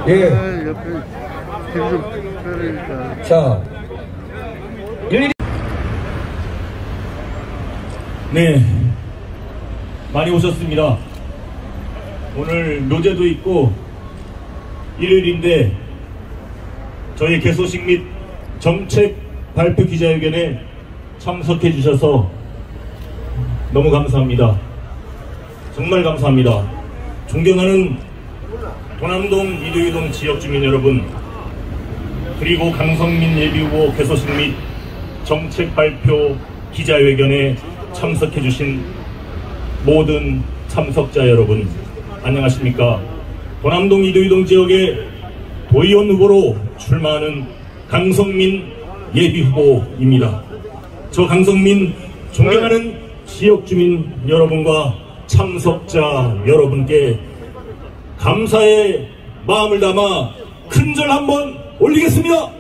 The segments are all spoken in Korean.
예. 자, 네, 많이 오셨습니다. 오늘 묘제도 있고 일요일인데 저희 개소식 및 정책 발표 기자회견에 참석해 주셔서 너무 감사합니다. 정말 감사합니다. 존경하는 도남동 이도이동 지역 주민 여러분, 그리고 강성민 예비후보 개소식 및 정책 발표 기자회견에 참석해 주신 모든 참석자 여러분, 안녕하십니까. 도남동 이도이동 지역의 도의원 후보로 출마하는 강성민 예비후보입니다. 저 강성민 존경하는 지역 주민 여러분과 참석자 여러분께 감사의 마음을 담아 큰절 한번 올리겠습니다.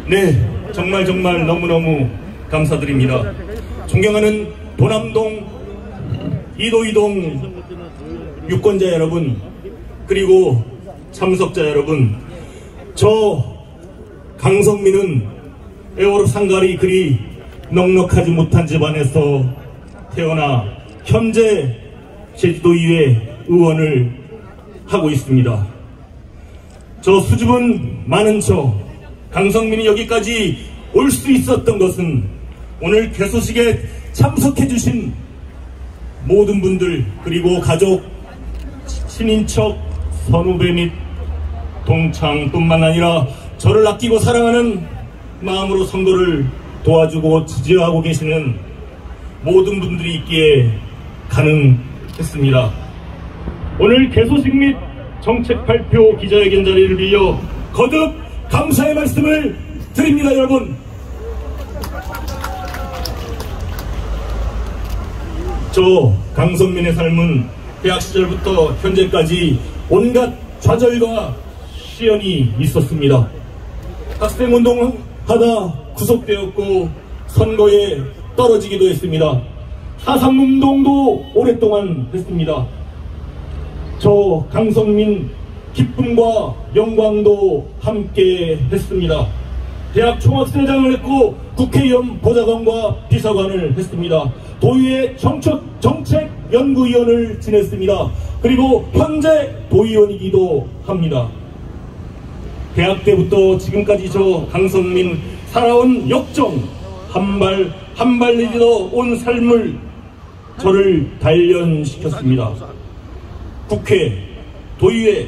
네, 정말 너무너무 감사드립니다. 존경하는 도남동 이도이동 유권자 여러분, 그리고 참석자 여러분, 저 강성민은 에어로 상갈이 그리 넉넉하지 못한 집안에서 태어나 현재 제주도의회 의원을 하고 있습니다. 저 수줍은 많은 척 강성민이 여기까지 올 수 있었던 것은 오늘 개소식에 참석해 주신 모든 분들, 그리고 가족, 친인척, 선후배 및 동창뿐만 아니라 저를 아끼고 사랑하는 마음으로 선거를 도와주고 지지하고 계시는 모든 분들이 있기에 가능했습니다. 오늘 개소식 및 정책 발표 기자회견 자리를 빌려 거듭 감사의 말씀을 드립니다. 여러분, 저 강성민의 삶은 대학 시절부터 현재까지 온갖 좌절과 시련이 있었습니다. 학생운동하다 구속되었고 선거에 떨어지기도 했습니다. 4.3운동도 오랫동안 했습니다. 저 강성민 기쁨과 영광도 함께 했습니다. 대학 총학생회장을 했고 국회의원 보좌관과 비서관을 했습니다. 도의회 정책연구위원을 지냈습니다. 그리고 현재 도의원이기도 합니다. 대학 때부터 지금까지 저 강성민 살아온 역정, 한 발 내딛어 온 삶을 저를 단련시켰습니다. 국회, 도의회,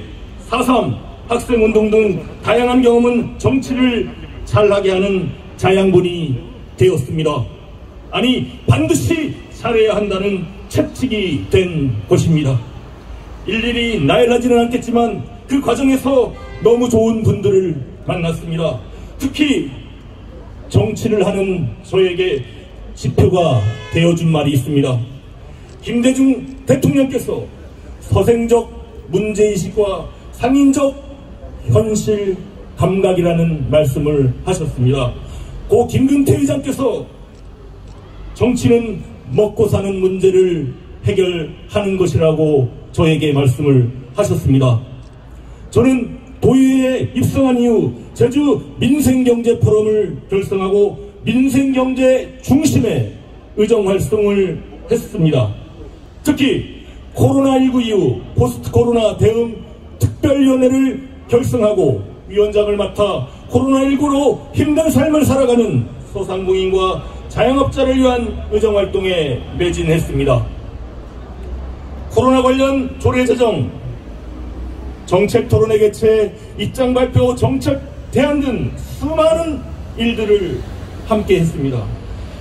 4.3, 학생운동 등 다양한 경험은 정치를 잘하게 하는 자양분이 되었습니다. 아니, 반드시 잘해야 한다는 채찍이 된 것입니다. 일일이 나열하지는 않겠지만 그 과정에서 너무 좋은 분들을 만났습니다. 특히 정치를 하는 저에게 지표가 되어준 말이 있습니다. 김대중 대통령께서 서생적 문제의식과 상인적 현실 감각이라는 말씀을 하셨습니다. 고 김근태 의장께서 정치는 먹고 사는 문제를 해결하는 것이라고 저에게 말씀을 하셨습니다. 저는 도의회에 입성한 이후 제주 민생경제 포럼을 결성하고 민생경제 중심의 의정활동을 했습니다. 특히 코로나19 이후 포스트 코로나 대응 특별위원회를 결성하고 위원장을 맡아 코로나19로 힘든 삶을 살아가는 소상공인과 자영업자를 위한 의정활동에 매진했습니다. 코로나 관련 조례 제정, 정책 토론회 개최, 입장 발표, 정책 대안 등 수많은 일들을 함께 했습니다.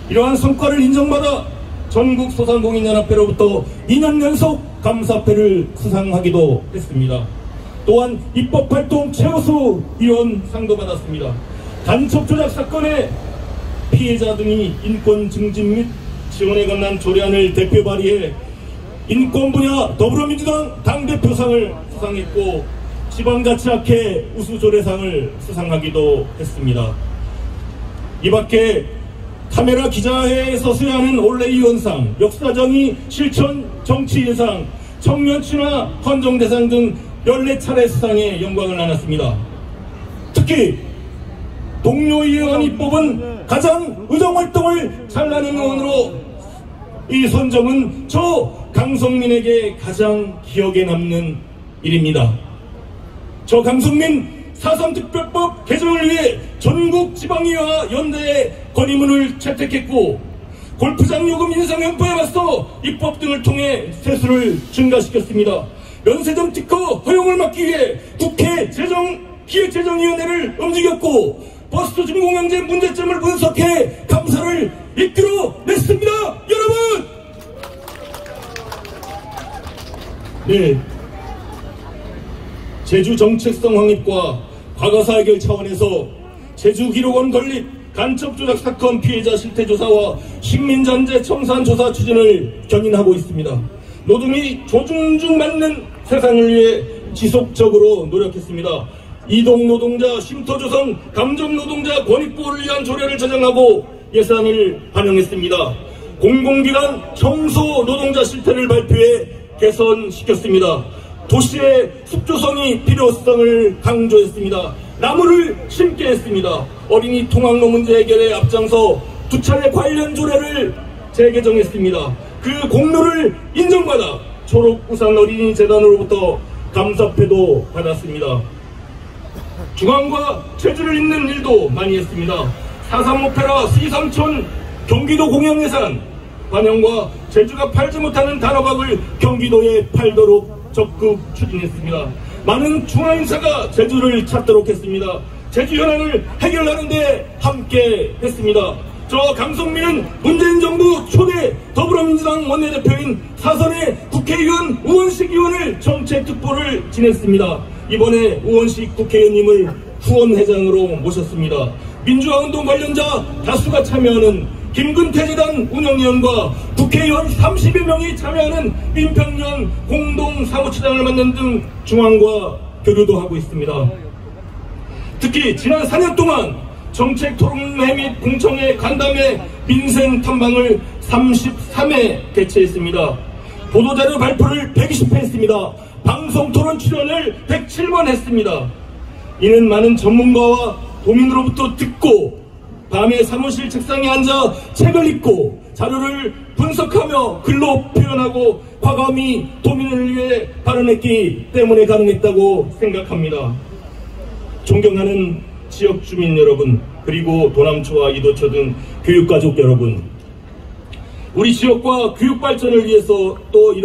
이러한 성과를 인정받아 전국 소상공인연합회로부터 2년 연속 감사패를 수상하기도 했습니다. 또한 입법활동 최우수 위원상도 받았습니다. 간첩 조작 사건의 피해자 등이 인권 증진 및 지원에 관한 조례안을 대표 발의해 인권 분야 더불어민주당 당대표상을 수상했고 지방자치학회 우수조례상을 수상하기도 했습니다. 이 밖에 카메라 기자회에서 수여하는 올레이원상, 역사정의 실천 정치예상, 청년친화 헌정대상 등 14차례 수상에 영광을 안았습니다. 특히 동료 의원이 뽑은 가장 의정활동을 잘하는 의원으로 이 선정은 저 강성민에게 가장 기억에 남는 일입니다. 저 강성민 4.3특별법 개정을 위해 전국 지방의회와 연대의 건의문을 채택했고, 골프장 요금 인상 현파에 맞서 입법 등을 통해 세수를 증가시켰습니다. 면세점 특허 허용을 막기 위해 국회 기획재정위원회를 움직였고, 버스 준공영제 문제점을 분석해 감사를 이끌어냈습니다. 여러분! 네, 제주 정책성 확립과 과거사 해결 차원에서 제주기록원 건립 간첩조작 사건 피해자 실태조사와 식민잔재 청산 조사 추진을 견인하고 있습니다. 노동이 조중중 맞는 세상을 위해 지속적으로 노력했습니다. 이동노동자 쉼터조성 감정노동자 권익보호를 위한 조례를 제정하고 예산을 반영했습니다. 공공기관 청소노동자 실태를 발표해 개선시켰습니다. 도시의 숲조성이 필요성을 강조했습니다. 나무를 심게 했습니다. 어린이 통학로 문제 해결에 앞장서 2차례 관련 조례를 재개정했습니다. 그 공로를 인정받아 초록우산 어린이재단으로부터 감사패도 받았습니다. 중앙과 제주를 잇는 일도 많이 했습니다. 4.3 오페라 시삼촌 경기도 공연예산 반영과 제주가 팔지 못하는 단호박을 경기도에 팔도록 적극 추진했습니다. 많은 중앙인사가 제주를 찾도록 했습니다. 제주 현안을 해결하는 데 함께 했습니다. 저 강성민은 문재인 정부 초대 더불어민주당 원내대표인 사선의 국회의원 우원식 의원을 정책특보를 지냈습니다. 이번에 우원식 국회의원님을 후원회장으로 모셨습니다. 민주화운동 관련자 다수가 참여하는 김근태재단 운영위원과 국회의원 30여 명이 참여하는 민평년 공동사무처장을 맡는 등 중앙과 교류도 하고 있습니다. 특히 지난 4년 동안 정책토론회 및 공청회 간담회 민생 탐방을 33회 개최했습니다. 보도자료 발표를 120회 했습니다. 방송토론 출연을 107번 했습니다. 이는 많은 전문가와 도민으로부터 듣고 밤에 사무실 책상에 앉아 책을 읽고 자료를 분석하며 글로 표현하고 과감히 도민을 위해 발언했기 때문에 가능했다고 생각합니다. 존경하는 지역 주민 여러분, 그리고 도남초와 이도초 등 교육가족 여러분, 우리 지역과 교육 발전을 위해서 또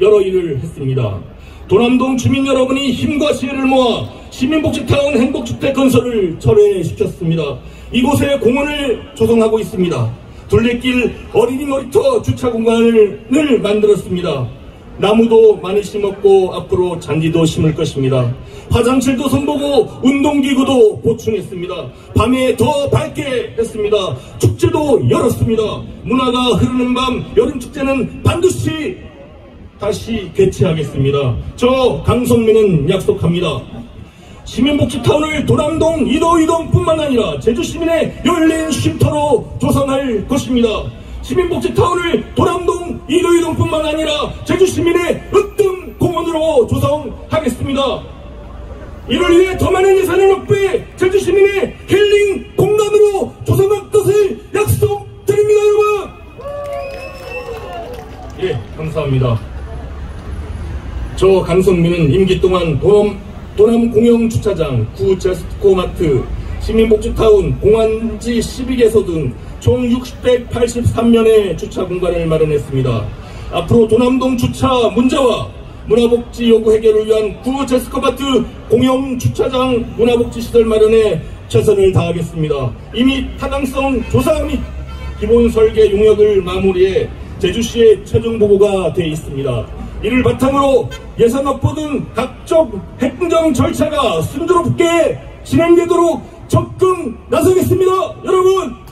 여러 일을 했습니다. 도남동 주민 여러분이 힘과 지혜를 모아 시민복지타운 행복주택 건설을 철회시켰습니다. 이곳에 공원을 조성하고 있습니다. 둘레길 어린이 놀이터 주차 공간을 만들었습니다. 나무도 많이 심었고 앞으로 잔디도 심을 것입니다. 화장실도 선보고 운동기구도 보충했습니다. 밤에 더 밝게 했습니다. 축제도 열었습니다. 문화가 흐르는 밤 여름축제는 반드시 다시 개최하겠습니다. 저 강성민은 약속합니다. 시민복지타운을 도남동 이도이동뿐만 아니라 제주시민의 열린 쉼터로 조성할 것입니다. 시민복지타운을 도남동 이도이동뿐만 아니라 제주시민의 으뜸 공원으로 조성하겠습니다. 이를 위해 더 많은 예산을 확보해 제주시민의 힐링 공간으로 조성할 것을 약속드립니다. 여러분! 예, 감사합니다. 저 강성민은 임기 동안 도남 공영주차장, 구제스코마트, 시민복지타운, 공안지 12개소 등 총 683면의 주차 공간을 마련했습니다. 앞으로 도남동 주차 문제와 문화복지 요구 해결을 위한 구제스코마트 공영주차장 문화복지시설 마련에 최선을 다하겠습니다. 이미 타당성 조사 및 기본설계 용역을 마무리해 제주시의 최종 보고가 되어 있습니다. 이를 바탕으로 예산 확보 등 각종 행정 절차가 순조롭게 진행되도록 적극 나서겠습니다. 여러분!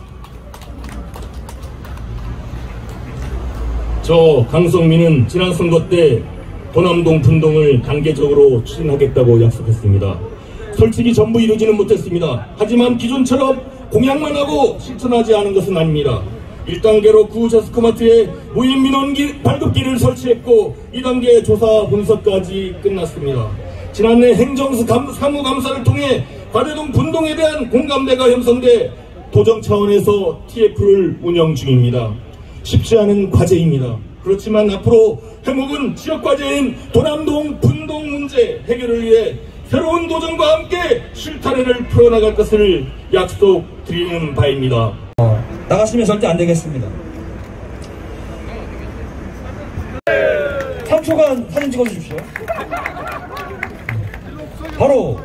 저 강성민은 지난 선거 때 도남동 분동을 단계적으로 추진하겠다고 약속했습니다. 솔직히 전부 이루지는 못했습니다. 하지만 기존처럼 공약만 하고 실천하지 않은 것은 아닙니다. 1단계로 구 제스코마트에 무인 민원기 발급기를 설치했고 2단계 조사 분석까지 끝났습니다. 지난해 행정수 사무감사를 통해 과대동 분동에 대한 공감대가 형성돼 도정 차원에서 TF를 운영 중입니다. 쉽지 않은 과제입니다. 그렇지만 앞으로 해묵은 지역과제인 도남동 분동 문제 해결을 위해 새로운 도전과 함께 실타래를 풀어나갈 것을 약속드리는 바입니다. 나가시면 절대 안 되겠습니다. 3초간 사진 찍어주십시오. 바로